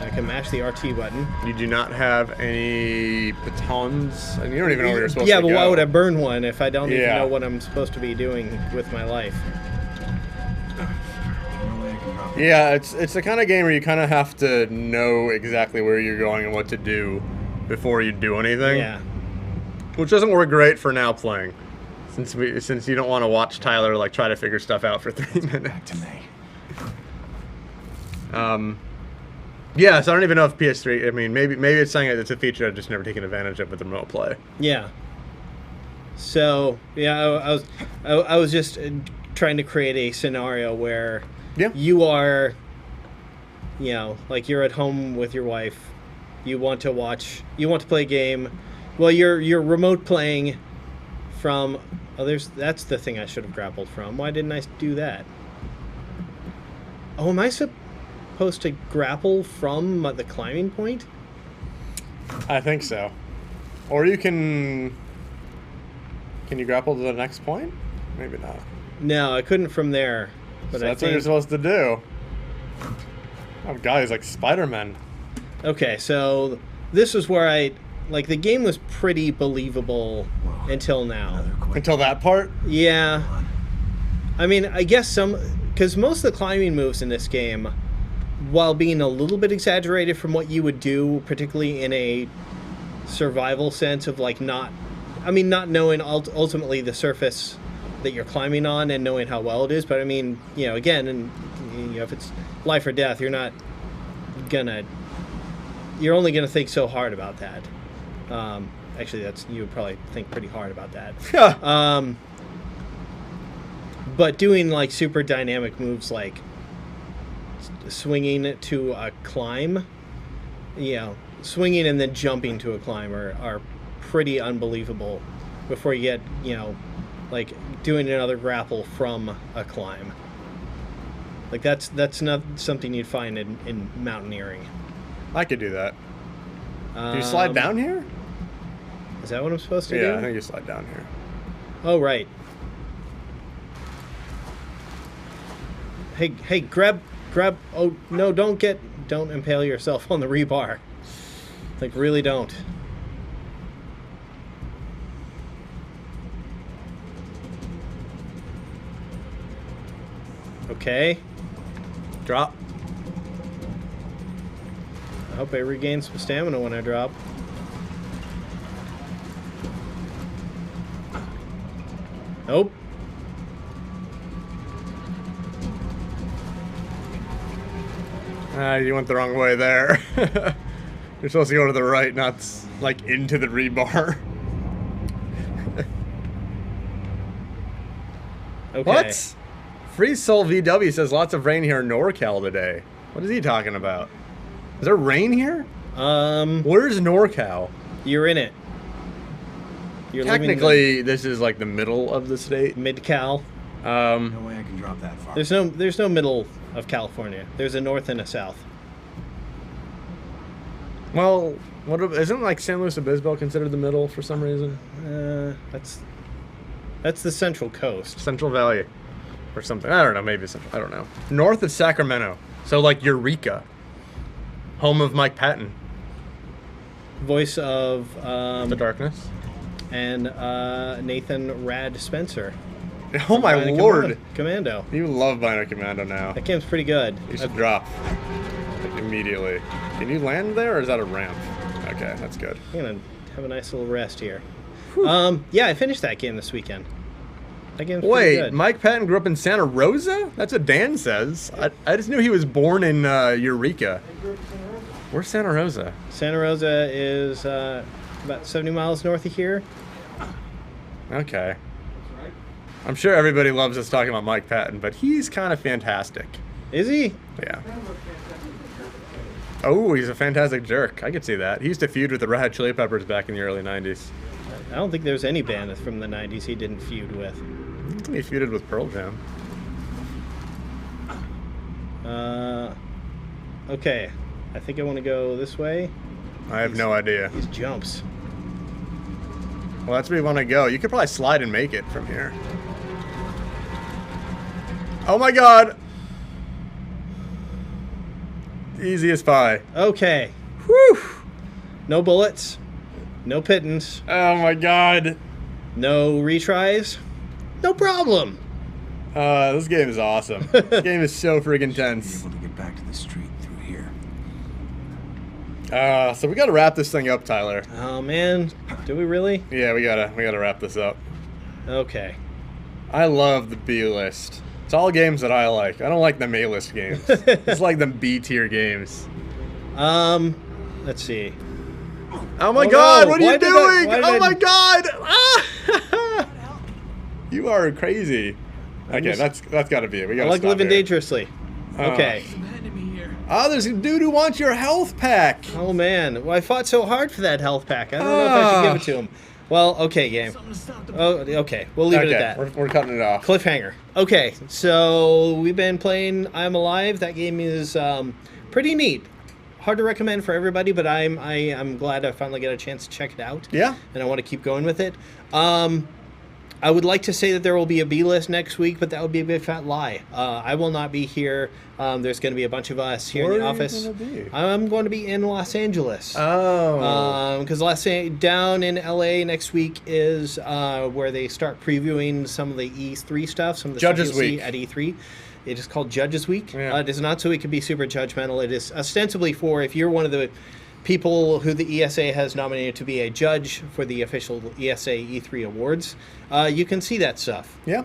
I can mash the RT button. You do not have any batons, and you don't even know where you're supposed to Yeah, go. but why would I burn one if I don't even Yeah. know what I'm supposed to be doing with my life? No way I can drop it. Yeah, it's the kind of game where you kind of have to know exactly where you're going and what to do before you do anything. Yeah. Which doesn't work great for now playing, since you don't want to watch Tyler like try to figure stuff out for 3 minutes. Back to me. Yeah, so I don't even know if PS3. I mean, maybe it's something that's a feature I've just never taken advantage of with the remote play. Yeah. So yeah, I was just trying to create a scenario where you are, like you're at home with your wife, you want to play a game. Well, you're remote playing from. Oh, that's the thing I should have grappled from. Why didn't I do that? Oh, am I supposed to grapple from the climbing point? I think so. Or you can. Can you grapple to the next point? Maybe not. No, I couldn't from there. But So that's what you're supposed to do. Oh god, he's like Spider-Man. Okay, so this is where the game was pretty believable until now. Another quick. Until that part? Yeah. I mean, I guess because most of the climbing moves in this game, while being a little bit exaggerated from what you would do, particularly in a survival sense of like not knowing ultimately the surface that you're climbing on and knowing how well it is, but I mean, again, and if it's life or death, you're only gonna think so hard about that. Actually, you would probably think pretty hard about that. But doing like super dynamic moves like swinging to a climb, swinging and then jumping to a climb are pretty unbelievable before you get, like doing another grapple from a climb. Like that's not something you'd find in mountaineering. I could do that. Do you slide down here? Is that what I'm supposed to do? Yeah, I think you slide down here. Oh, right. Hey, grab. Oh, no, don't impale yourself on the rebar. Like, really don't. Okay. Drop. I hope I regain some stamina when I drop. Nope. You went the wrong way there. You're supposed to go to the right, not like into the rebar. Okay. What? Free Soul VW says lots of rain here in NorCal today. What is he talking about? Is there rain here? Where's NorCal? You're in it. You're Technically, this is like the middle of the state. Mid-Cal. No way I can drop that far. There's no middle of California. There's a north and a south. Well, isn't like San Luis Obispo considered the middle for some reason? That's the Central Coast. Central Valley or something. I don't know. Maybe Central. I don't know. North of Sacramento. So like Eureka. Home of Mike Patton. Voice of The Darkness. And Nathan Rad Spencer. Oh my lord. Commando. You love Bionic Commando now. That game's pretty good. You should drop. Like, immediately. Can you land there or is that a ramp? Okay, that's good. I'm gonna have a nice little rest here. Yeah, I finished that game this weekend. That game's pretty good. Mike Patton grew up in Santa Rosa? That's what Dan says. I just knew he was born in Eureka. Where's Santa Rosa? Santa Rosa is about 70 miles north of here. Okay. I'm sure everybody loves us talking about Mike Patton, but he's kind of fantastic. Is he? Yeah. Oh, he's a fantastic jerk. I could see that. He used to feud with the Red Hot Chili Peppers back in the early 90s. I don't think there's any band from the 90s he didn't feud with. He feuded with Pearl Jam. Okay. I think I want to go this way. I have no idea. These jumps. Well, that's where you want to go. You could probably slide and make it from here. Oh my god! Easy as pie. Okay. Whew! No bullets. No pittance. Oh my god. No retries. No problem. This game is awesome. This game is so friggin' Be tense. able to get back to the street through here. So we gotta wrap this thing up, Tyler. Oh man, do we really? Yeah, we gotta wrap this up. Okay. I love the B list. It's all games that I like. I don't like them A list games. It's like them B tier games. Let's see. Oh my Oh god, no, what are why you did doing? I- why Oh did my I- god! Ah! You are crazy. Okay, just- that's gotta be it. We I gotta like stop living here. dangerously. Okay. Oh, there's a dude who wants your health pack. Oh man, well I fought so hard for that health pack. I don't know if I should give it to him. Well, okay, game. Oh, okay, we'll leave it at that. We're cutting it off. Cliffhanger. Okay, so we've been playing I'm Alive. That game is pretty neat. Hard to recommend for everybody, but I'm glad I finally got a chance to check it out. Yeah. And I want to keep going with it. I would like to say that there will be a B list next week, but that would be a big fat lie. I will not be here. There's going to be a bunch of us here in the office. Where are you gonna be? I'm going to be in Los Angeles. Oh. Because down in LA next week is where they start previewing some of the E3 stuff, some of the Judges stuff you'll see Week. at E3. It is called Judges Week. Yeah. It is not so we can be super judgmental. It is ostensibly for if you're one of the people who the ESA has nominated to be a judge for the official ESA E3 awards, you can see that stuff. Yeah.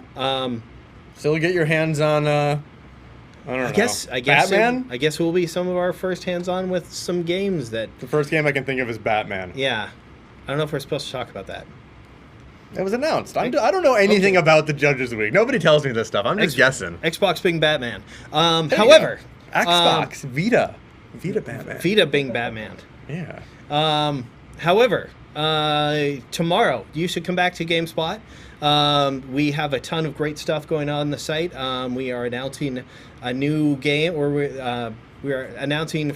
Still get your hands on. I don't know. I guess Batman. I guess will be some of our first hands-on with some games that. The first game I can think of is Batman. Yeah, I don't know if we're supposed to talk about that. It was announced. I don't know anything about the Judges Week. Nobody tells me this stuff. I'm just guessing. Xbox Bing Batman. There you However, go. Xbox Vita Batman. Vita Bing Batman. Yeah. However, tomorrow you should come back to GameSpot. We have a ton of great stuff going on the site. We are announcing a new game, or we are announcing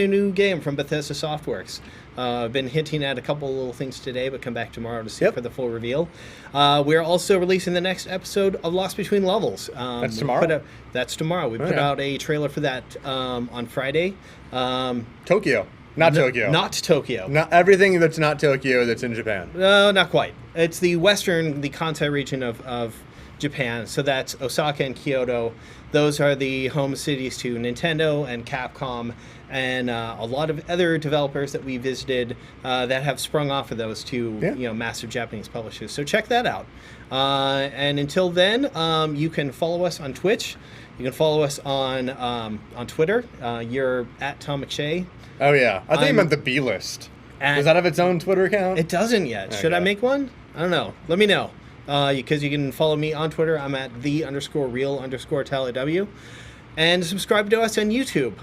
a new game from Bethesda Softworks. I've been hinting at a couple of little things today, but come back tomorrow to see for the full reveal. We're also releasing the next episode of Lost Between Levels. That's tomorrow? That's tomorrow. We put out a trailer for that on Friday. Tokyo. Not Tokyo. Not Tokyo. Not everything that's not Tokyo that's in Japan. No, not quite. It's the western, the Kansai region of Japan. So that's Osaka and Kyoto. Those are the home cities to Nintendo and Capcom and a lot of other developers that we visited that have sprung off of those two massive Japanese publishers. So check that out. And until then, you can follow us on Twitch. You can follow us on Twitter. You're at Tom McShay. Oh yeah, I think you I'm meant the B list. at- Does that have its own Twitter account? It doesn't yet. Should I Okay. make one? I don't know. Let me know. Because you can follow me on Twitter. I'm at the_real_TallyW. And subscribe to us on YouTube.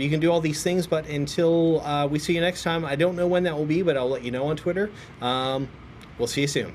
You can do all these things, but until we see you next time, I don't know when that will be, but I'll let you know on Twitter. We'll see you soon.